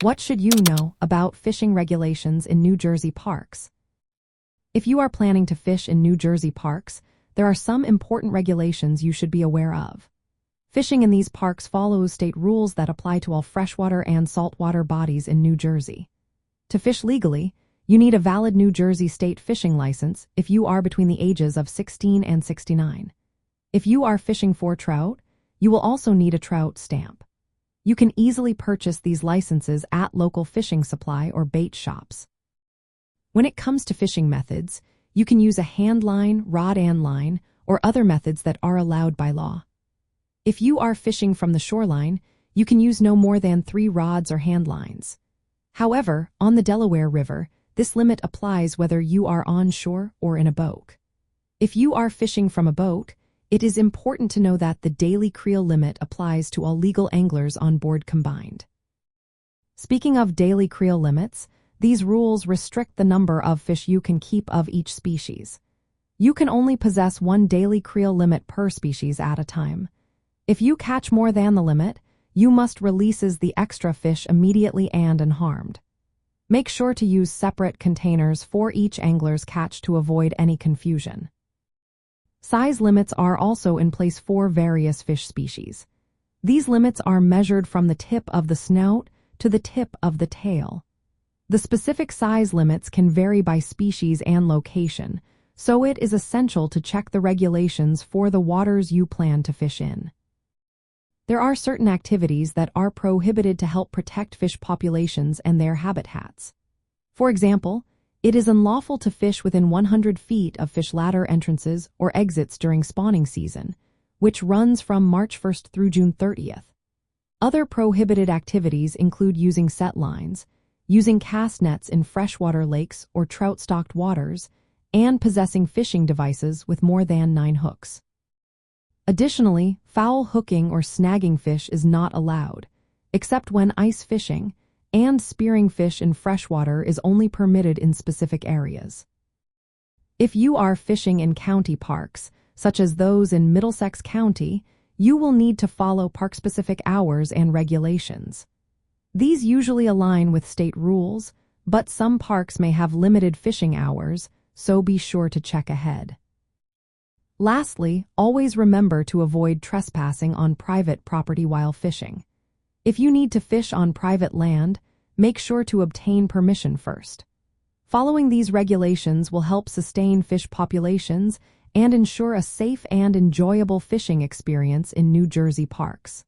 What should you know about fishing regulations in New Jersey parks? If you are planning to fish in New Jersey parks, there are some important regulations you should be aware of. Fishing in these parks follows state rules that apply to all freshwater and saltwater bodies in New Jersey. To fish legally, you need a valid New Jersey state fishing license if you are between the ages of 16 and 69. If you are fishing for trout, you will also need a trout stamp. You can easily purchase these licenses at local fishing supply or bait shops. When it comes to fishing methods, you can use a hand line, rod and line, or other methods that are allowed by law. If you are fishing from the shoreline, you can use no more than 3 rods or hand lines. However, on the Delaware River, this limit applies whether you are on shore or in a boat. If you are fishing from a boat, it is important to know that the daily creel limit applies to all legal anglers on board combined. Speaking of daily creel limits, these rules restrict the number of fish you can keep of each species. You can only possess 1 daily creel limit per species at a time. If you catch more than the limit, you must release the extra fish immediately and unharmed. Make sure to use separate containers for each angler's catch to avoid any confusion. Size limits are also in place for various fish species. These limits are measured from the tip of the snout to the tip of the tail. The specific size limits can vary by species and location, so it is essential to check the regulations for the waters you plan to fish in. There are certain activities that are prohibited to help protect fish populations and their habitats. For example, it is unlawful to fish within 100 feet of fish ladder entrances or exits during spawning season, which runs from March 1st through June 30th. Other prohibited activities include using set lines, using cast nets in freshwater lakes or trout-stocked waters, and possessing fishing devices with more than 9 hooks. Additionally, foul hooking or snagging fish is not allowed, except when ice fishing, and spearing fish in freshwater is only permitted in specific areas. If you are fishing in county parks, such as those in Middlesex County, you will need to follow park-specific hours and regulations. These usually align with state rules, but some parks may have limited fishing hours, so be sure to check ahead. Lastly, always remember to avoid trespassing on private property while fishing. If you need to fish on private land, make sure to obtain permission first. Following these regulations will help sustain fish populations and ensure a safe and enjoyable fishing experience in New Jersey parks.